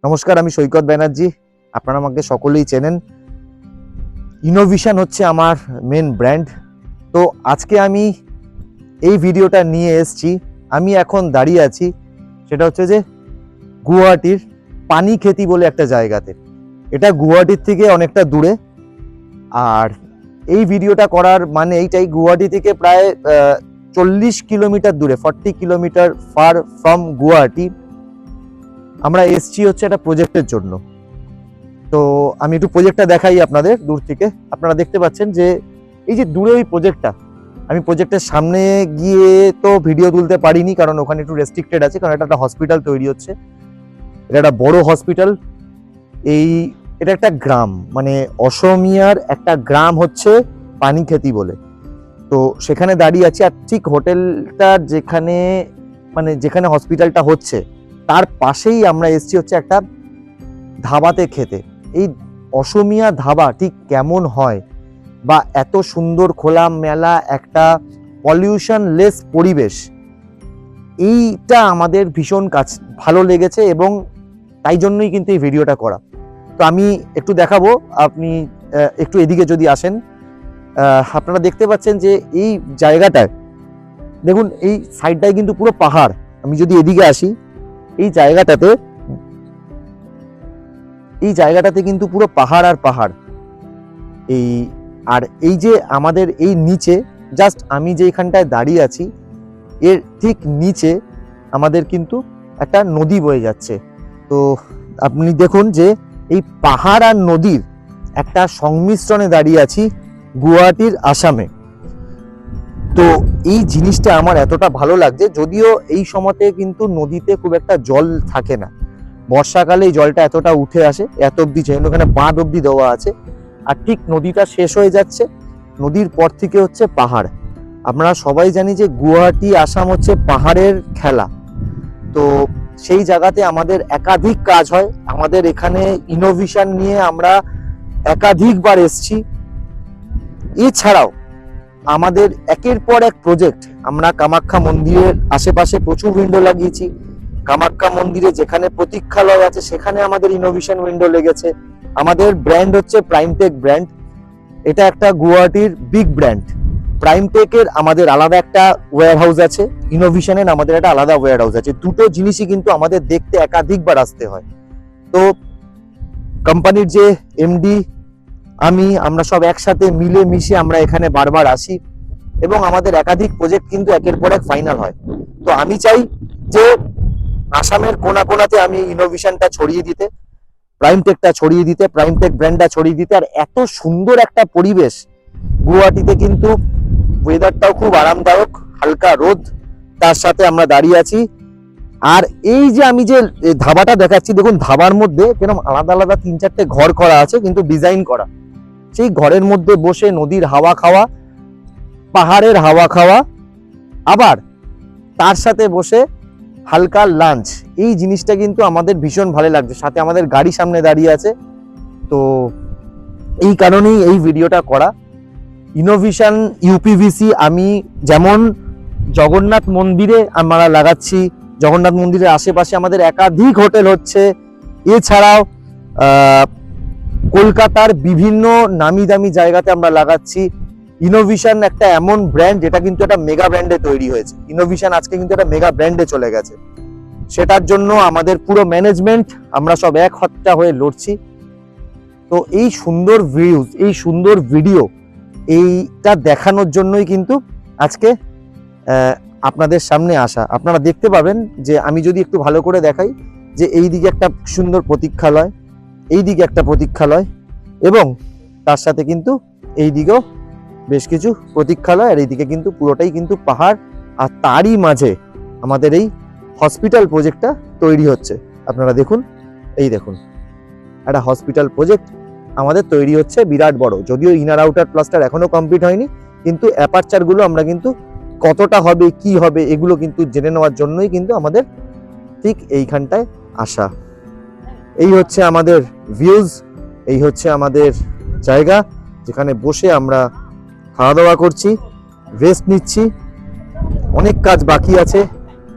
নমস্কার, আমি সৈকত ব্যানার্জি। আপনারা আমাকে সকলেই চেনেন। ইনোভিশন হচ্ছে আমার মেন ব্র্যান্ড। তো আজকে আমি এই ভিডিওটা নিয়ে এসেছি। আমি এখন দাঁড়িয়ে আছি, সেটা হচ্ছে যে গুয়াহাটির পানিখেতি বলে একটা জায়গাতে। এটা গুয়াহাটির থেকে অনেকটা দূরে। আর এই ভিডিওটা করার মানে এইটাই, গুয়াহাটি থেকে প্রায় 40 কিলোমিটার দূরে, 40 কিলোমিটার ফার ফ্রম গুয়াহাটি আমরা এসছি হচ্ছে একটা প্রজেক্টের জন্য। তো আমি একটু প্রজেক্টটা দেখাই আপনাদের দূর থেকে। আপনারা দেখতে পাচ্ছেন যে এই যে দূরে ওই প্রজেক্টটা, আমি প্রজেক্টের সামনে গিয়ে তো ভিডিও তুলতে পারিনি, কারণ ওখানে একটু রেস্ট্রিক্টেড আছে, কারণ এটা একটা হসপিটাল তৈরি হচ্ছে। এটা একটা বড় হসপিটাল। এটা একটা গ্রাম, মানে অসমিয়ার একটা গ্রাম হচ্ছে পানিখেতি বলে। তো সেখানে দাঁড়িয়ে আছি। আর ঠিক হোটেলটা যেখানে হসপিটালটা হচ্ছে তার পাশেই আমরা এসছি হচ্ছে একটা ধাবাতে খেতে। এই অসমিয়া ধাবা ঠিক কেমন হয়, বা এত সুন্দর খোলামেলা একটা পলিউশন লেস পরিবেশ, এইটা আমাদের ভীষণ ভালো লেগেছে, এবং তাই জন্যই কিন্তু এই ভিডিওটা করা। তো আমি একটু দেখাবো, আপনি একটু এদিকে যদি আসেন, আপনারা দেখতে পাচ্ছেন যে এই জায়গাটায় দেখুন, এই সাইডটায় কিন্তু পুরো পাহাড়। আমি যদি এদিকে আসি, এই জায়গাটাতে কিন্তু পুরো পাহাড় আর পাহাড়। এই যে আমাদের এই নিচে, জাস্ট আমি যে এখানটায় দাঁড়িয়ে আছি, এর ঠিক নিচে আমাদের কিন্তু একটা নদী বয়ে যাচ্ছে। তো আপনি দেখুন যে এই পাহাড় আর নদীর একটা সংমিশ্রণে দাঁড়িয়ে আছি গুয়াহাটির আসামে। তো এই জিনিসটা আমার এতটা ভালো লাগছে, যদিও এই সময়তে কিন্তু নদীতে খুব একটা জল থাকে না। বর্ষাকালে এই জলটা এতটা উঠে আসে, এত অব্দি যায়, ওখানে বাঁধ অব্দি দেওয়া আছে। আর ঠিক নদীটা শেষ হয়ে যাচ্ছে, নদীর পর থেকে হচ্ছে পাহাড়। আপনারা সবাই জানি যে গুয়াহাটি আসাম হচ্ছে পাহাড়ের খেলা। তো সেই জায়গাতে আমাদের একাধিক কাজ হয়। আমাদের এখানে ইনোভিশন নিয়ে আমরা একাধিকবার এসছি। এছাড়াও আমাদের একের পর এক প্রজেক্ট, আমরা কামাখ্যা মন্দিরের আশেপাশে প্রচুর উইন্ডো লাগিয়েছি। কামাখ্যা মন্দিরে যেখানে প্রতীক্ষালয় আছে সেখানে আমাদের ইনোভিশন উইন্ডো লেগেছে। আমাদের ব্র্যান্ড হচ্ছে প্রাইমটেক ব্র্যান্ড। এটা একটা গুয়াহাটির বিগ ব্র্যান্ড। প্রাইমটেকের আমাদের আলাদা একটা ওয়্যার হাউস আছে, ইনোভিশনের আমাদের একটা আলাদা ওয়্যার হাউস আছে। দুটো জিনিসই কিন্তু আমাদের দেখতে একাধিকবার আসতে হয়। তো কোম্পানির যে এমডি, আমরা সব একসাথে মিলে মিশে আমরা এখানে বারবার আসি, এবং আমাদের একাধিক প্রজেক্ট কিন্তু একের পর এক ফাইনাল হয়। তো আমি চাই যে আসামের কোনা কোনাতে আমি ইনোভিশনটা ছড়িয়ে দিতে, প্রাইমটেকটা ছড়িয়ে দিতে, প্রাইমটেক ব্র্যান্ডটা ছড়িয়ে দিতে। আর এত সুন্দর একটা পরিবেশ গুয়াহাটিতে, কিন্তু ওয়েদারটাও খুব আরামদায়ক, হালকা রোদ, তার সাথে আমরা দাঁড়িয়ে আছি। আর এই যে আমি যে ধাবাটা দেখাচ্ছি, দেখুন ধাবার মধ্যে কিরকম আলাদা আলাদা 3-4টে ঘর করা আছে, কিন্তু ডিজাইন করা। সেই ঘরের মধ্যে বসে নদীর হাওয়া খাওয়া, পাহাড়ের হাওয়া খাওয়া, আবার তার সাথে বসে হালকা লাঞ্চ, এই জিনিসটা কিন্তু আমাদের ভীষণ ভালো লাগছে। সাথে আমাদের গাড়ি সামনে দাঁড়িয়ে আছে। তো এই কারণেই এই ভিডিওটা করা। ইনোভিশন ইউপিভিসি আমি যেমন জগন্নাথ মন্দিরে আমরা লাগাচ্ছি, জগন্নাথ মন্দিরের আশেপাশে আমাদের একাধিক হোটেল হচ্ছে। এছাড়াও কলকাতার বিভিন্ন নামি দামি জায়গাতে আমরা লাগাচ্ছি। ইনোভিশন একটা এমন ব্র্যান্ড যেটা কিন্তু একটা মেগা ব্র্যান্ডে তৈরি হয়েছে। ইনোভিশন আজকে কিন্তু একটা মেগা ব্র্যান্ডে চলে গেছে। সেটার জন্য আমাদের পুরো ম্যানেজমেন্ট, আমরা সব এক হত্যা হয়ে লড়ছি। তো এই সুন্দর ভিউজ, এই সুন্দর ভিডিও, এইটা দেখানোর জন্যই কিন্তু আজকে আপনাদের সামনে আসা। আপনারা দেখতে পাবেন যে আমি যদি একটু ভালো করে দেখাই, যে এই দিকে একটা সুন্দর প্রতীক্ষালয়, এই দিকে একটা প্রতীক্ষালয়, এবং তার সাথে কিন্তু এই দিকেও বেশ কিছু প্রতীক্ষালয়, আর এইদিকে কিন্তু পুরোটাই কিন্তু পাহাড়। আর তারই মাঝে আমাদের এই হসপিটাল প্রজেক্টটা তৈরি হচ্ছে। আপনারা দেখুন, এই দেখুন একটা হসপিটাল প্রজেক্ট আমাদের তৈরি হচ্ছে, বিরাট বড়। যদিও ইনার আউটার প্লাস্টার এখনো কমপ্লিট হয়নি, কিন্তু অ্যাপারচার গুলো আমরা কিন্তু কতটা হবে, কি হবে, এগুলো কিন্তু জেনে নেওয়ার জন্যই কিন্তু আমাদের ঠিক এইখানটায় আসা। এই হচ্ছে আমাদের ভিউজ, এই হচ্ছে আমাদের জায়গা, যেখানে বসে আমরা খাওয়া দাওয়া করছি, রেস্ট নিচ্ছি। অনেক কাজ বাকি আছে।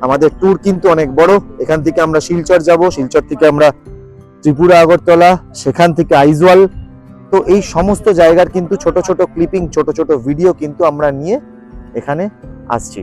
আমাদের ট্যুর কিন্তু অনেক বড়। এখান থেকে আমরা শিলচর যাব, শিলচর থেকে আমরা ত্রিপুরা আগরতলা, সেখান থেকে আইজওয়াল। তো এই সমস্ত জায়গার কিন্তু ছোট ছোট ক্লিপিং, ছোট ছোট ভিডিও কিন্তু আমরা নিয়ে এখানে আসছি।